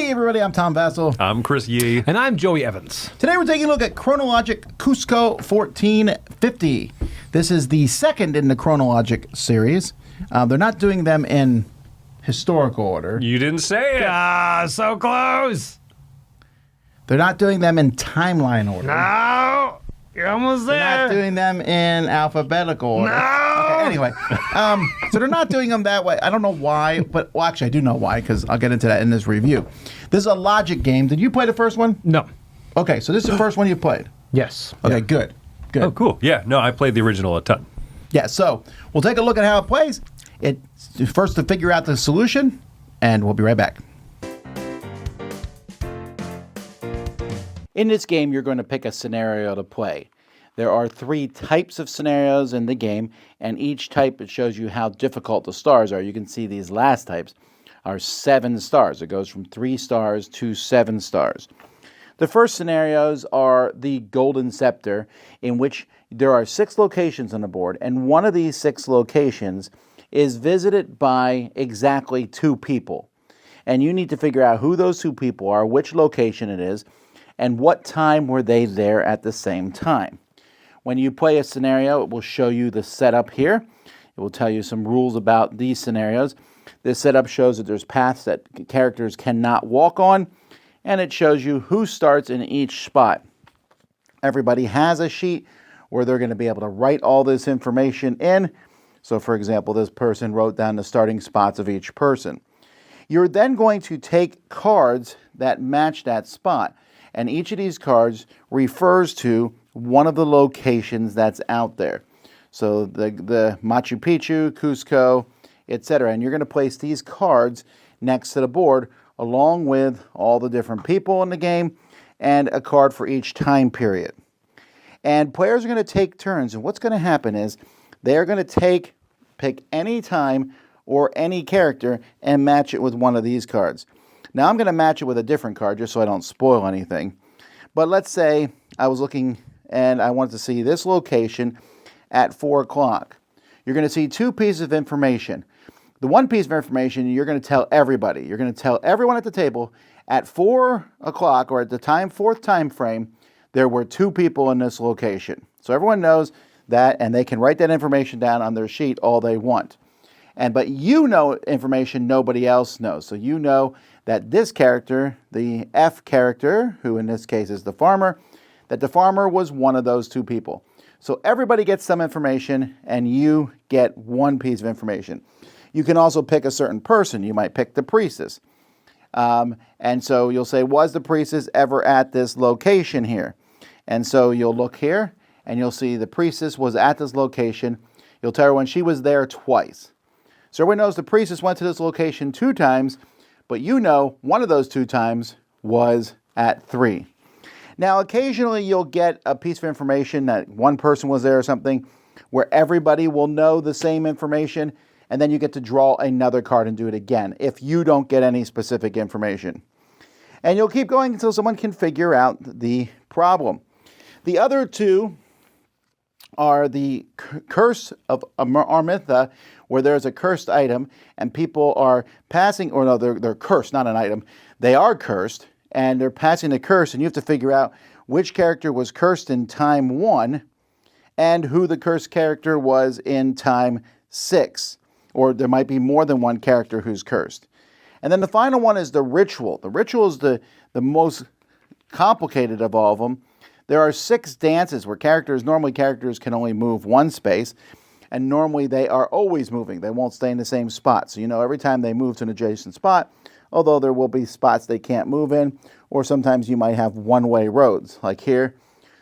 Hey everybody, I'm Tom Vassell. I'm Chris Yee. And I'm Joey Evans. Today we're taking a look at Kronologic Cuzco 1450. This is the second in the Kronologic series. They're not doing them in historical order. You didn't say it. Ah, so close. They're not doing them in timeline order. No, you're almost They're there. not doing them in alphabetical order. No. Okay, anyway, so they're not doing them that way. I don't know why, but well, actually I do know why because I'll get into that in this review. This is a logic game. Did you play the first one? No. Okay, so this is the first one you played. Yes. Okay, good. Good. Oh, cool. Yeah, no, I played the original a ton. Yeah, so we'll take a look at how it plays. It's first to figure out the solution, and we'll be right back. In this game, you're going to pick a scenario to play. There are 3 types of scenarios in the game, and each type, it shows you how difficult the stars are. You can see these last types are 7 stars. It goes from 3 stars to 7 stars. The first scenarios are the Golden Scepter, in which there are 6 locations on the board, and one of these 6 locations is visited by exactly 2 people. And you need to figure out who those 2 people are, which location it is, and what time were they there at the same time. When you play a scenario, it will show you the setup here. It will tell you some rules about these scenarios. This setup shows that there's paths that characters cannot walk on, and it shows you who starts in each spot. Everybody has a sheet where they're going to be able to write all this information in. So for example, this person wrote down the starting spots of each person. You're then going to take cards that match that spot, and each of these cards refers to one of the locations that's out there. So the Machu Picchu, Cuzco, etc. And you're going to place these cards next to the board along with all the different people in the game and a card for each time period. And players are going to take turns, and what's going to happen is they're going to pick any time or any character and match it with one of these cards. Now I'm going to match it with a different card just so I don't spoil anything. But let's say I was looking and I wanted to see this location at 4 o'clock. You're going to see 2 pieces of information. The one piece of information you're going to tell everybody. You're going to tell everyone at the table at 4 o'clock or at the 4th time frame, there were 2 people in this location. So everyone knows that, and they can write that information down on their sheet all they want. But you know information nobody else knows. So you know that this character, the F character, who in this case is the farmer, that the farmer was one of those 2 people. So everybody gets some information, and you get one piece of information. You can also pick a certain person. You might pick the priestess. And so you'll say, was the priestess ever at this location here? And so you'll look here, and you'll see the priestess was at this location. You'll tell everyone she was there twice. So everyone knows the priestess went to this location 2 times, but you know one of those 2 times was at 3. Now, occasionally you'll get a piece of information that one person was there or something where everybody will know the same information, and then you get to draw another card and do it again if you don't get any specific information. And you'll keep going until someone can figure out the problem. The other 2 are the Curse of Armitha, where there's a cursed item, and people are passing, or no, they're cursed, not an item. They are cursed, and they're passing the curse, and you have to figure out which character was cursed in time 1 and who the cursed character was in time 6. Or there might be more than one character who's cursed. And then the final one is the ritual. The ritual is the most complicated of all of them. There are 6 dances where normally characters can only move 1 space, and normally they are always moving. They won't stay in the same spot. So you know every time they move to an adjacent spot, although there will be spots they can't move in, or sometimes you might have one-way roads. Like here,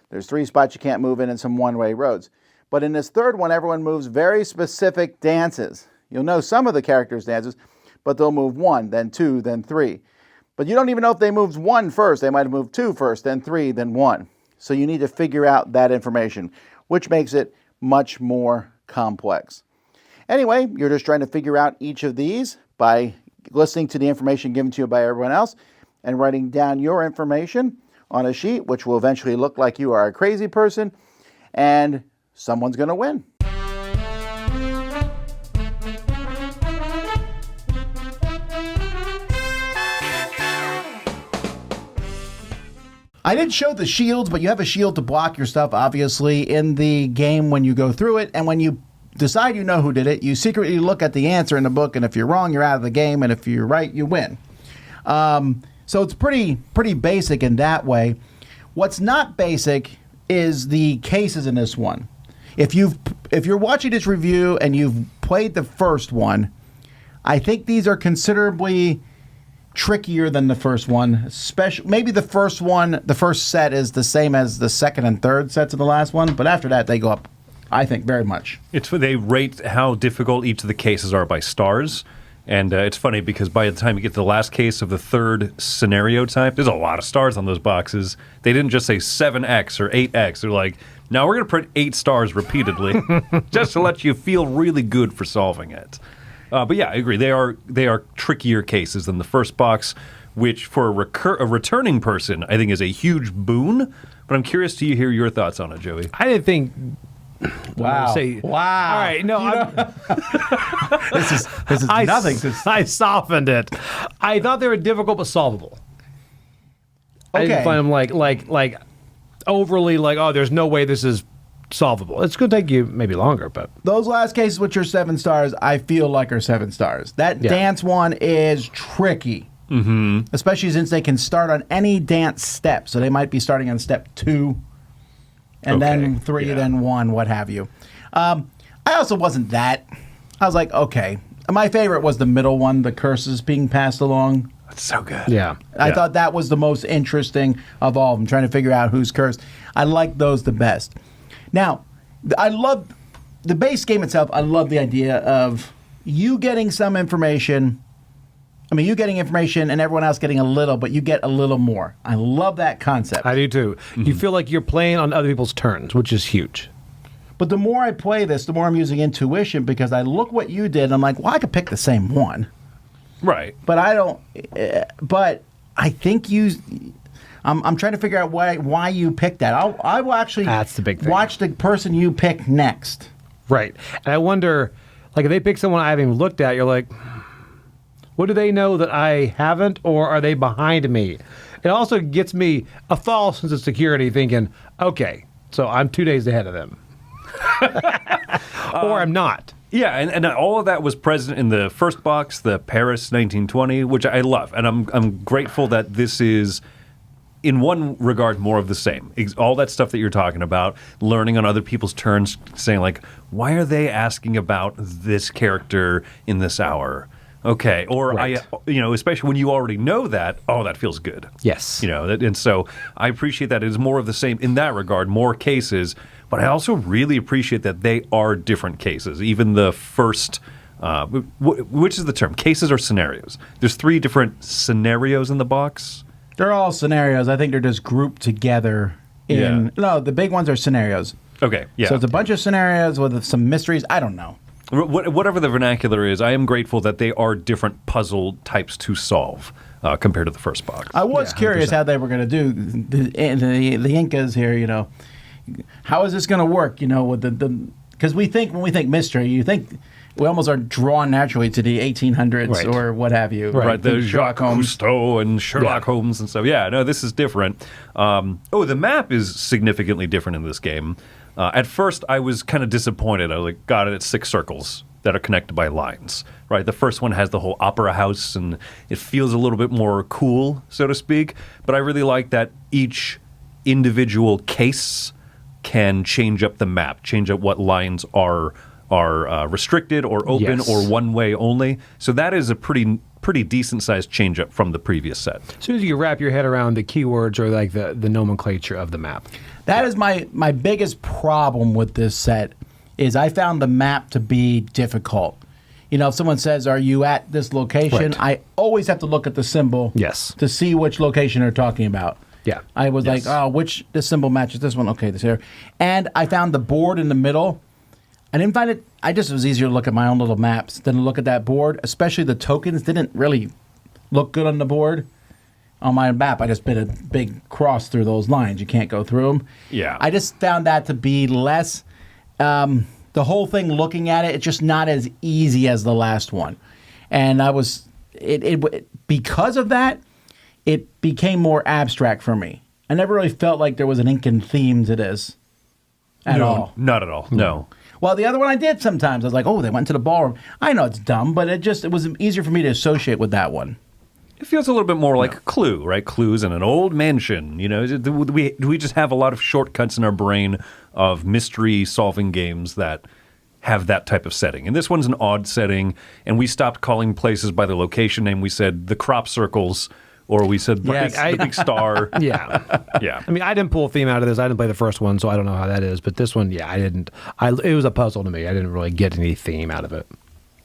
there's 3 spots you can't move in and some one-way roads. But in this third one, everyone moves very specific dances. You'll know some of the characters' dances, but they'll move 1, then 2, then 3. But you don't even know if they moved 1 first. They might have moved 2 first, then 3, then 1. So you need to figure out that information, which makes it much more complex. Anyway, you're just trying to figure out each of these by listening to the information given to you by everyone else and writing down your information on a sheet, which will eventually look like you are a crazy person, and someone's going to win. I didn't show the shields, but you have a shield to block your stuff, obviously, in the game when you go through it. And when you decide you know who did it, you secretly look at the answer in the book, and if you're wrong, you're out of the game, and if you're right, you win. So it's pretty basic in that way. What's not basic is the cases in this one. If you're watching this review and you've played the first one, I think these are considerably trickier than the first one. Maybe the first set is the same as the second and third sets of the last one, but after that they go up, I think, very much. They rate how difficult each of the cases are by stars. And it's funny because by the time you get to the last case of the third scenario type, there's a lot of stars on those boxes. They didn't just say 7X or 8X. They're like, now we're going to print 8 stars repeatedly just to let you feel really good for solving it. But yeah, I agree. They are trickier cases than the first box, which for a returning person, I think is a huge boon. But I'm curious to hear your thoughts on it, Joey. I didn't think. Wow! Wow! All right, no, this is nothing. I softened it. I thought they were difficult but solvable. I didn't find them like overly like, oh, there's no way this is solvable. It's going to take you maybe longer, but those last cases which are 7 stars, I feel like are 7 stars. That dance one is tricky, especially since they can start on any dance step. So they might be starting on step 2. And then 3, then 1, what have you. I also wasn't that. I was like, okay. My favorite was the middle one, the curses being passed along. That's so good. Yeah. I thought that was the most interesting of all of them, trying to figure out who's cursed. I like those the best. Now, I love the base game itself. I love the idea of you getting some information. I mean, you getting information and everyone else getting a little, but you get a little more. I love that concept. I do too. You feel like you're playing on other people's turns, which is huge. But the more I play this, the more I'm using intuition because I look what you did. And I'm like, well, I could pick the same one. Right. But I don't. But I think I'm trying to figure out why you picked that. I will actually That's the big thing. watch the person you pick next. Right. And I wonder, like, if they pick someone I haven't even looked at, you're like, what do they know that I haven't, or are they behind me? It also gets me a false sense of security thinking, okay, so I'm 2 days ahead of them. Or I'm not. Yeah, and all of that was present in the first box, the Paris 1920, which I love. And I'm grateful that this is, in one regard, more of the same. All that stuff that you're talking about, learning on other people's turns, saying like, why are they asking about this character in this hour? Okay, or Right. especially when you already know that, that feels good. Yes. And so I appreciate that it is more of the same in that regard, more cases, but I also really appreciate that they are different cases. Even the first, which is the term, cases or scenarios? There's 3 different scenarios in the box. They're all scenarios. I think they're just grouped together. No, the big ones are scenarios. Okay, yeah. So it's a bunch of scenarios with some mysteries. I don't know. Whatever the vernacular is, I am grateful that they are different puzzle types to solve compared to the first box. I was curious how they were going to do the Incas here. How is this going to work? With because when we think mystery, you think we almost are drawn naturally to the 1800s Right. or what have you. Right, the Sherlock Jacques Holmes. Cousteau and Sherlock Holmes and stuff. Yeah, no, this is different. The map is significantly different in this game. At first, I was kind of disappointed. I was like, got it, it's 6 circles that are connected by lines. Right, the first one has the whole opera house, and it feels a little bit more cool, so to speak. But I really like that each individual case can change up the map, change up what lines are restricted or open Yes. or one way only. So that is a pretty decent sized change up from the previous set. As soon as you wrap your head around the keywords or like the nomenclature of the map. That is my biggest problem with this set is I found the map to be difficult. If someone says, are you at this location? Right. I always have to look at the symbol Yes. to see which location they're talking about. Yeah. I was Yes. like, this symbol matches this one. Okay, this here. And I found the board in the middle. I didn't find it, it was easier to look at my own little maps than to look at that board, especially the tokens didn't really look good on the board. On my map, I just put a big cross through those lines. You can't go through them. Yeah. I just found that to be less, the whole thing looking at it's just not as easy as the last one. And I was, because of that, it became more abstract for me. I never really felt like there was an Incan theme to this at all. Not at all. No. Well, the other one I did sometimes. I was like, oh, they went to the ballroom. I know it's dumb, but it was easier for me to associate with that one. It feels a little bit more like Clue, right? Clue's in an old mansion. Do we just have a lot of shortcuts in our brain of mystery-solving games that have that type of setting? And this one's an odd setting, and we stopped calling places by the location name. We said the crop circles, or we said the big star. Yeah. Yeah. I mean, I didn't pull a theme out of this. I didn't play the first one, so I don't know how that is. But this one, I didn't. It was a puzzle to me. I didn't really get any theme out of it.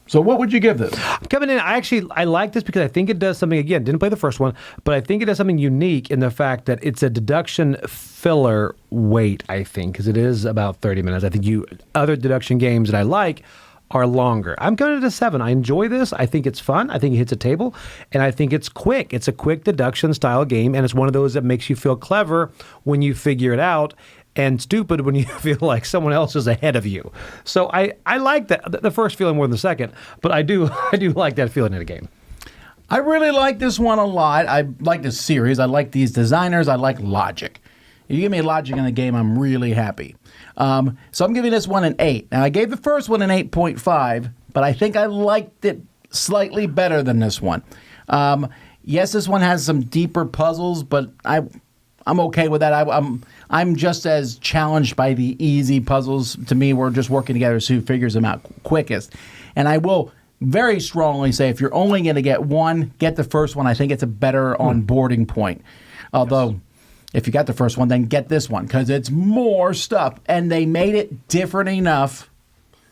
So what would you give this? Coming in, I like this because I think it does something, again, didn't play the first one, but I think it does something unique in the fact that it's a deduction filler weight, I think, because it is about 30 minutes. I think other deduction games that I like are longer. I'm going to 7. I enjoy this. I think it's fun. I think it hits a table, and I think it's quick. It's a quick deduction style game, and it's one of those that makes you feel clever when you figure it out, and stupid when you feel like someone else is ahead of you. So I like that, the first feeling more than the second, but I do like that feeling in a game. I really like this one a lot. I like this series. I like these designers. I like logic. If you give me logic in a game, I'm really happy. So I'm giving this one an 8. Now, I gave the first one an 8.5, but I think I liked it slightly better than this one. Yes, this one has some deeper puzzles, but I'm okay with that. I'm just as challenged by the easy puzzles. To me, we're just working together to see who figures them out quickest. And I will very strongly say if you're only going to get one, get the first one. I think it's a better onboarding point. Although, if you got the first one, then get this one because it's more stuff. And they made it different enough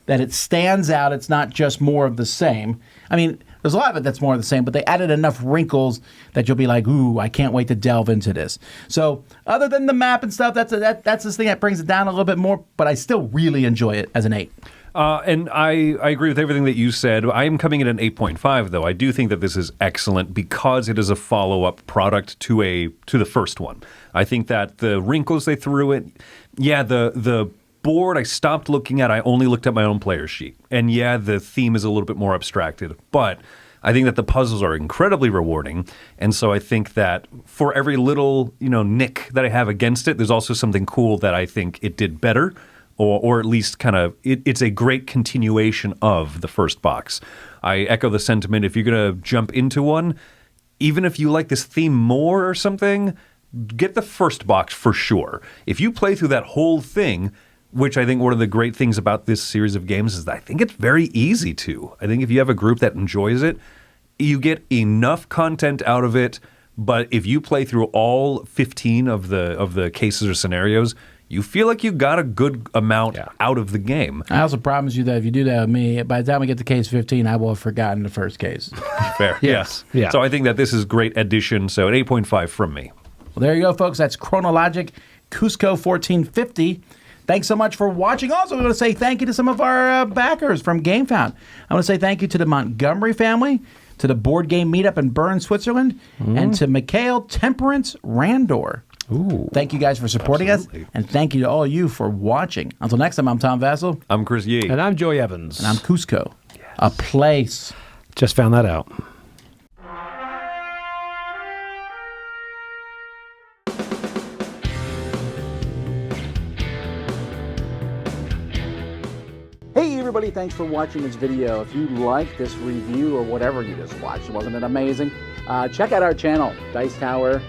that it stands out. It's not just more of the same. I mean, there's a lot of it that's more of the same, but they added enough wrinkles that you'll be like, ooh, I can't wait to delve into this. So other than the map and stuff, that's this thing that brings it down a little bit more, but I still really enjoy it as an 8. And I agree with everything that you said. I am coming in at an 8.5, though. I do think that this is excellent because it is a follow-up product to the first one. I think that the wrinkles they threw in, the board I stopped looking at. I only looked at my own player sheet. And the theme is a little bit more abstracted, but I think that the puzzles are incredibly rewarding. And so I think that for every little, nick that I have against it, there's also something cool that I think it did better. Or at least kind of, it's a great continuation of the first box. I echo the sentiment, if you're going to jump into one, even if you like this theme more or something, get the first box for sure. If you play through that whole thing, which I think one of the great things about this series of games is that I think it's very easy to. I think if you have a group that enjoys it, you get enough content out of it, but if you play through all 15 of the cases or scenarios, you feel like you got a good amount out of the game. I also promise you that if you do that with me, by the time we get to case 15, I will have forgotten the first case. Fair, yes. Yeah. So I think that this is great addition, so an 8.5 from me. Well, there you go, folks. That's Kronologic Cuzco 1450. Thanks so much for watching. Also, we want to say thank you to some of our backers from GameFound. I want to say thank you to the Montgomery family, to the Board Game Meetup in Bern, Switzerland, and to Mikhail Temperance Randor. Ooh. Thank you guys for supporting us, and thank you to all of you for watching. Until next time, I'm Tom Vassell. I'm Chris Yee. And I'm Joey Evans. And I'm Cuzco. Yes. A place. Just found that out. Hey everybody, thanks for watching this video. If you like this review or whatever you just watched, wasn't it amazing? Check out our channel, Dice Tower.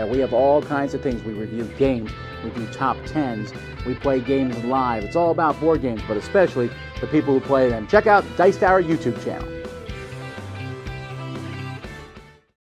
We have all kinds of things. We review games, we do top 10s, we play games live. It's all about board games, but especially the people who play them. Check out Dice Tower YouTube channel.